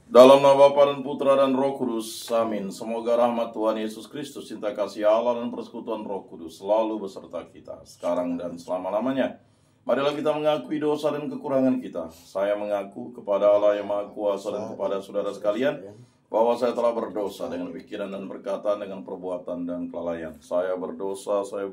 Dalam nama Bapa dan Putra dan Roh Kudus, amin. Semoga rahmat Tuhan Yesus Kristus, cinta kasih Allah dan persekutuan Roh Kudus selalu beserta kita, sekarang dan selama-lamanya. Marilah kita mengakui dosa dan kekurangan kita. Saya mengaku kepada Allah yang Maha Kuasa dan kepada saudara sekalian, bahwa saya telah berdosa dengan pikiran dan perkataan, dengan perbuatan dan kelalaian. Saya berdosa, saya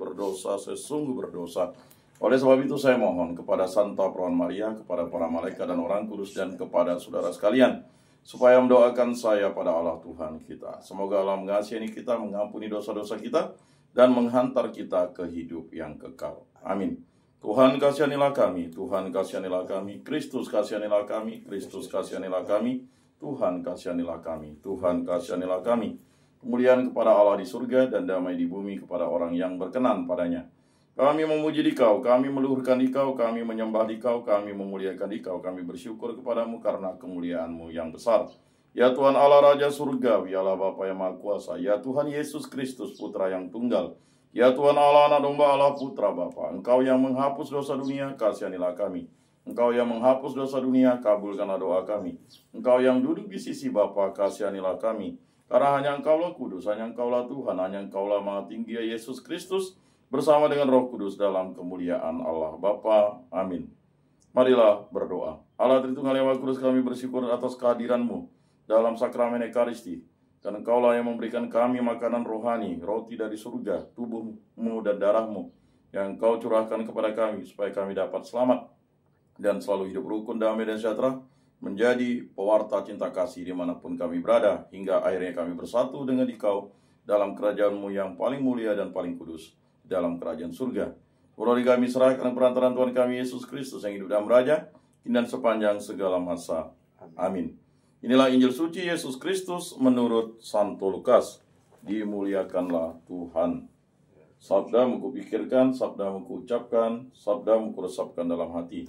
sungguh berdosa. Oleh sebab itu saya mohon kepada Santa Perawan Maria, kepada para malaikat dan orang kudus, dan kepada saudara sekalian, supaya mendoakan saya pada Allah Tuhan kita. Semoga Allah mengasihani kita, mengampuni dosa-dosa kita, dan menghantar kita ke hidup yang kekal. Amin. Tuhan kasihanilah kami, Tuhan kasihanilah kami, Kristus kasihanilah kami, Kristus kasihanilah kami, Tuhan kasihanilah kami, Tuhan kasihanilah kami. Kemuliaan kepada Allah di surga dan damai di bumi kepada orang yang berkenan padanya. Kami memuji Dikau, kami meluhurkan Dikau, kami menyembah Dikau, kami memuliakan Dikau, kami bersyukur kepadamu karena kemuliaan-Mu yang besar. Ya Tuhan Allah Raja Surgawi, Allah Bapa yang Maha Kuasa, ya Tuhan Yesus Kristus Putra yang tunggal, ya Tuhan Allah Anak Domba Allah Putra Bapa, Engkau yang menghapus dosa dunia, kasihanilah kami. Engkau yang menghapus dosa dunia, kabulkanlah doa kami. Engkau yang duduk di sisi Bapa, kasihanilah kami. Karena hanya Engkaulah kudus, hanya Engkaulah Tuhan, hanya Engkaulah Maha Tinggi, ya Yesus Kristus, bersama dengan Roh Kudus dalam kemuliaan Allah Bapa. Amin. Marilah berdoa. Allah Tritunggal yang Maha Kudus, kami bersyukur atas kehadiran-Mu dalam sakramen Ekaristi. Dan Engkaulah yang memberikan kami makanan rohani, roti dari surga, tubuh-Mu dan darah-Mu, yang Engkau curahkan kepada kami, supaya kami dapat selamat dan selalu hidup rukun, damai dan sejahtera, menjadi pewarta cinta kasih dimanapun kami berada, hingga akhirnya kami bersatu dengan Dikau dalam kerajaan-Mu yang paling mulia dan paling kudus, dalam kerajaan surga. Melalui kami serahkan perantaraan Tuhan kami Yesus Kristus yang hidup dan beraja kini dan sepanjang segala masa. Amin. Inilah Injil suci Yesus Kristus menurut Santo Lukas. Dimuliakanlah Tuhan. Sabdamu kupikirkan, sabdamu kuucapkan, sabdamu kuresapkan dalam hati.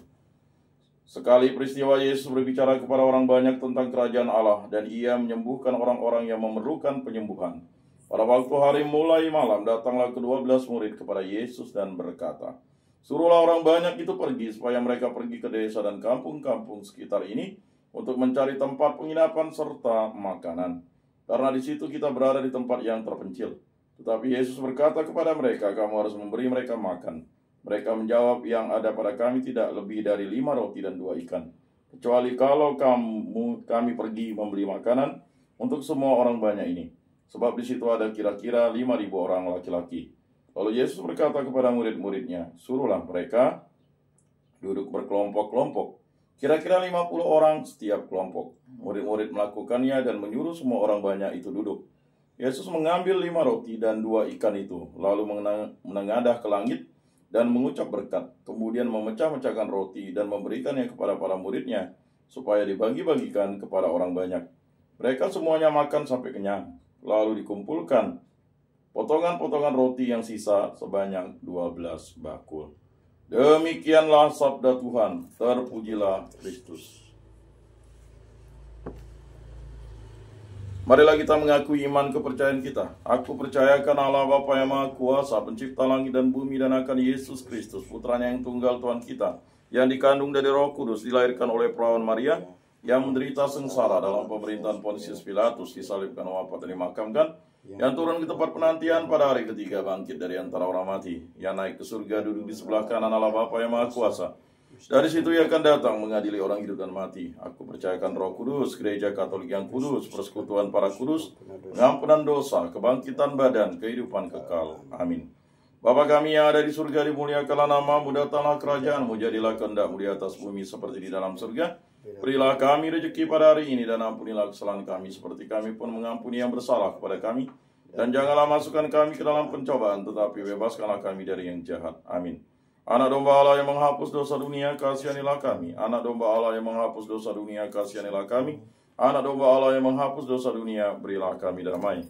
Sekali peristiwa Yesus berbicara kepada orang banyak tentang kerajaan Allah, dan ia menyembuhkan orang-orang yang memerlukan penyembuhan. Pada waktu hari mulai malam, datanglah ke-12 murid kepada Yesus dan berkata, "Suruhlah orang banyak itu pergi, supaya mereka pergi ke desa dan kampung-kampung sekitar ini, untuk mencari tempat penginapan serta makanan. Karena di situ kita berada di tempat yang terpencil." Tetapi Yesus berkata kepada mereka, "Kamu harus memberi mereka makan." Mereka menjawab, "Yang ada pada kami tidak lebih dari 5 roti dan 2 ikan. Kecuali kalau kami pergi membeli makanan untuk semua orang banyak ini. Sebab di situ ada kira-kira 5.000 orang laki-laki." Lalu Yesus berkata kepada murid-muridnya, "Suruhlah mereka duduk berkelompok-kelompok, kira-kira 50 orang setiap kelompok." Murid-murid melakukannya dan menyuruh semua orang banyak itu duduk. Yesus mengambil 5 roti dan 2 ikan itu, lalu menengadah ke langit dan mengucap berkat, kemudian memecah-mecahkan roti dan memberikannya kepada para muridnya, supaya dibagi-bagikan kepada orang banyak. Mereka semuanya makan sampai kenyang. Lalu dikumpulkan potongan-potongan roti yang sisa sebanyak 12 bakul. Demikianlah sabda Tuhan. Terpujilah Kristus. Marilah kita mengakui iman kepercayaan kita. Aku percayakan Allah Bapa yang Maha Kuasa, pencipta langit dan bumi, dan akan Yesus Kristus, Putranya yang tunggal Tuhan kita, yang dikandung dari Roh Kudus, dilahirkan oleh Perawan Maria, yang menderita sengsara dalam pemerintahan Pontius Pilatus, disalibkan, wafat dan dimakamkan, yang turun ke tempat penantian, pada hari ketiga bangkit dari antara orang mati, yang naik ke surga, duduk di sebelah kanan Allah Bapa yang Maha Kuasa. Dari situ ia akan datang mengadili orang hidup dan mati. Aku percayakan Roh Kudus, Gereja Katolik yang kudus, persekutuan para kudus, pengampunan dosa, kebangkitan badan, kehidupan kekal. Amin. Bapa kami yang ada di surga, dimuliakanlah nama-Mu, datanglah kerajaan-Mu, jadilah kehendak-Mu di atas bumi seperti di dalam surga. Berilah kami rezeki pada hari ini, dan ampunilah kesalahan kami seperti kami pun mengampuni yang bersalah kepada kami. Dan janganlah masukkan kami ke dalam pencobaan, tetapi bebaskanlah kami dari yang jahat. Amin. Anak domba Allah yang menghapus dosa dunia, kasihanilah kami. Anak domba Allah yang menghapus dosa dunia, kasihanilah kami. Anak domba Allah yang menghapus dosa dunia, berilah kami damai.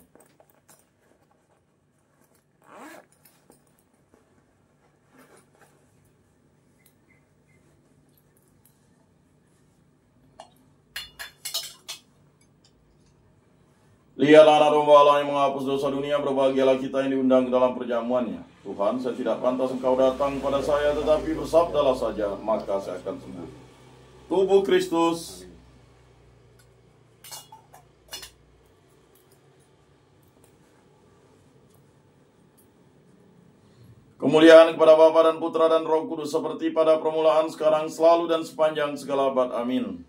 Lihatlah anak domba Allah yang menghapus dosa dunia, berbahagialah kita yang diundang ke dalam perjamuannya. Tuhan, saya tidak pantas Engkau datang pada saya, tetapi bersabdalah saja, maka saya akan sembuh. Tubuh Kristus. Kemuliaan kepada Bapa dan Putra dan Roh Kudus seperti pada permulaan, sekarang, selalu, dan sepanjang segala abad. Amin.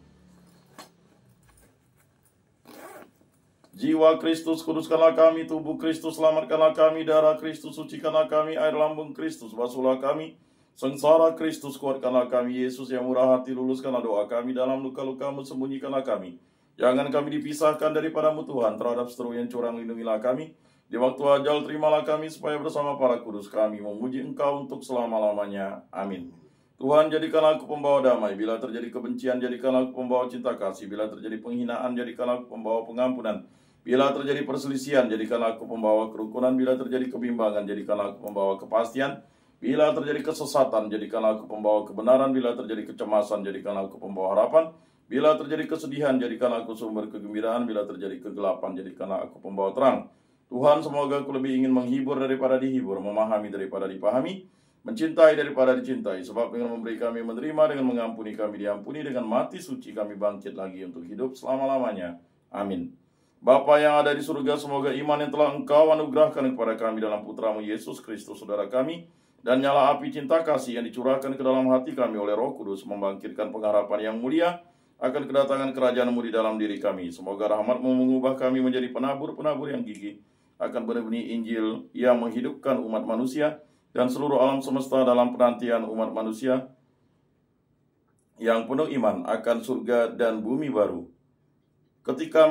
Jiwa Kristus, kuduskanlah kami. Tubuh Kristus, selamatkanlah kami. Darah Kristus, sucikanlah kami. Air lambung Kristus, basuhlah kami. Sengsara Kristus, kuatkanlah kami. Yesus yang murah hati, luluskanlah doa kami. Dalam luka-lukamu, sembunyikanlah kami. Jangan kami dipisahkan daripadamu Tuhan. Terhadap seteru yang curang, lindungilah kami. Di waktu ajal, terimalah kami, supaya bersama para kudus kami memuji Engkau untuk selama-lamanya. Amin. Tuhan, jadikanlah aku pembawa damai. Bila terjadi kebencian, jadikanlah aku pembawa cinta kasih. Bila terjadi penghinaan, jadikanlah aku pembawa pengampunan. Bila terjadi perselisihan, jadikanlah aku pembawa kerukunan. Bila terjadi kebimbangan, jadikanlah aku pembawa kepastian. Bila terjadi kesesatan, jadikanlah aku pembawa kebenaran. Bila terjadi kecemasan, jadikanlah aku pembawa harapan. Bila terjadi kesedihan, jadikanlah aku sumber kegembiraan. Bila terjadi kegelapan, jadikanlah aku pembawa terang. Tuhan, semoga aku lebih ingin menghibur daripada dihibur, memahami daripada dipahami, mencintai daripada dicintai. Sebab dengan memberi kami menerima, dengan mengampuni kami diampuni, dengan mati suci kami bangkit lagi untuk hidup selama-lamanya. Amin. Bapa yang ada di surga, semoga iman yang telah Engkau anugerahkan kepada kami dalam Putramu Yesus Kristus, saudara kami, dan nyala api cinta kasih yang dicurahkan ke dalam hati kami oleh Roh Kudus, membangkitkan pengharapan yang mulia akan kedatangan kerajaan-Mu di dalam diri kami. Semoga rahmat-Mu mengubah kami menjadi penabur-penabur yang gigih akan benih-benih Injil yang menghidupkan umat manusia dan seluruh alam semesta dalam penantian umat manusia yang penuh iman akan surga dan bumi baru. Ketika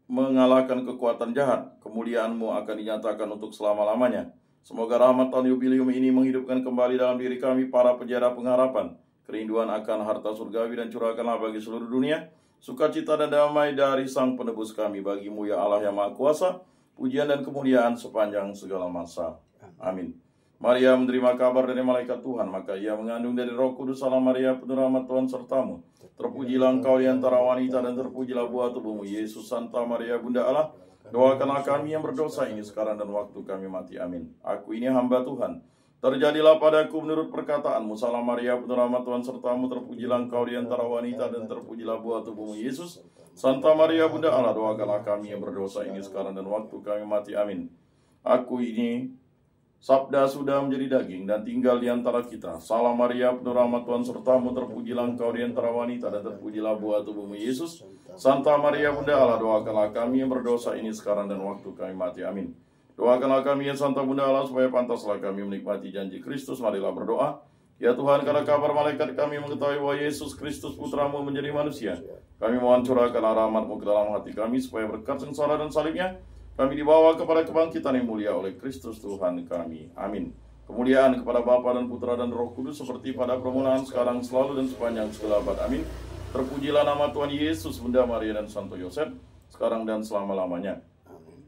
mengalahkan kekuatan jahat, kemuliaan-Mu akan dinyatakan untuk selama-lamanya. Semoga rahmat tahun jubilium ini menghidupkan kembali dalam diri kami para penjara pengharapan, kerinduan akan harta surgawi, dan curahkanlah bagi seluruh dunia sukacita dan damai dari Sang Penebus kami. Bagi-Mu ya Allah yang Maha Kuasa, pujian dan kemuliaan sepanjang segala masa. Amin. Maria menerima kabar dari malaikat Tuhan, maka ia mengandung dari Roh Kudus. Salam Maria, penuh rahmat, Tuhan sertamu. Terpujilah engkau di antara wanita, dan terpujilah buah tubuhmu, Yesus. Santa Maria, Bunda Allah, doakanlah kami yang berdosa ini sekarang dan waktu kami mati. Amin. Aku ini hamba Tuhan. Terjadilah padaku menurut perkataanmu. Salam Maria, penuh rahmat, Tuhan sertamu. Terpujilah engkau di antara wanita, dan terpujilah buah tubuhmu, Yesus. Santa Maria, Bunda Allah, doakanlah kami yang berdosa ini sekarang dan waktu kami mati. Amin. Aku ini, sabda sudah menjadi daging dan tinggal di antara kita. Salam Maria, penuh rahmat, Tuhan sertamu. Terpujilah engkau di antara wanita, dan terpujilah buah tubuhmu, Yesus. Santa Maria, Bunda Allah, doakanlah kami yang berdosa ini sekarang dan waktu kami mati. Amin. Doakanlah kami ya Santa Bunda Allah, supaya pantaslah kami menikmati janji Kristus. Marilah berdoa. Ya Tuhan, karena kabar malaikat kami mengetahui bahwa Yesus Kristus Putramu menjadi manusia, kami mohon curahkanlah rahmat-Mu ke dalam hati kami, supaya berkat sengsara dan salibnya kami dibawa kepada kebangkitan yang mulia oleh Kristus Tuhan kami. Amin. Kemuliaan kepada Bapa dan Putra dan Roh Kudus, seperti pada permulaan, sekarang, selalu, dan sepanjang segala abad. Amin. Terpujilah nama Tuhan Yesus, Bunda Maria, dan Santo Yosef, sekarang dan selama-lamanya.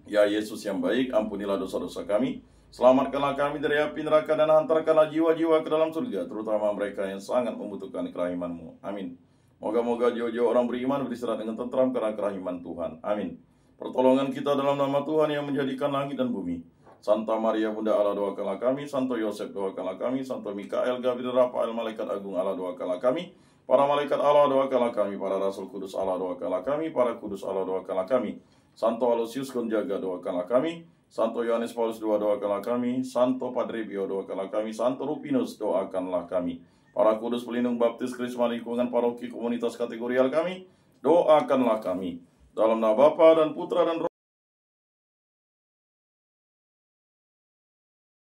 Ya Yesus yang baik, ampunilah dosa-dosa kami, selamatkanlah kami dari api neraka, dan hantarkanlah jiwa-jiwa ke dalam surga, terutama mereka yang sangat membutuhkan kerahiman-Mu. Amin. Moga-moga jiwa-jiwa orang beriman beristirahat dengan tentram karena kerahiman Tuhan. Amin. Pertolongan kita dalam nama Tuhan yang menjadikan langit dan bumi. Santa Maria, Bunda Allah, doakanlah kami. Santo Yosef, doakanlah kami. Santo Mikael, Gabriel, Rafael, malaikat agung Allah, doakanlah kami. Para malaikat Allah, doakanlah kami. Para rasul kudus Allah, doakanlah kami. Para kudus Allah, doakanlah kami. Santo Aloysius Gonzaga, doakanlah kami. Santo Yohanes Paulus II, doakanlah kami. Santo Padre Pio, doakanlah kami. Santo Rupinus, doakanlah kami. Para kudus pelindung baptis, krisma, lingkungan, paroki, komunitas kategorial kami, doakanlah kami. Dalam nama Bapa dan Putra dan Roh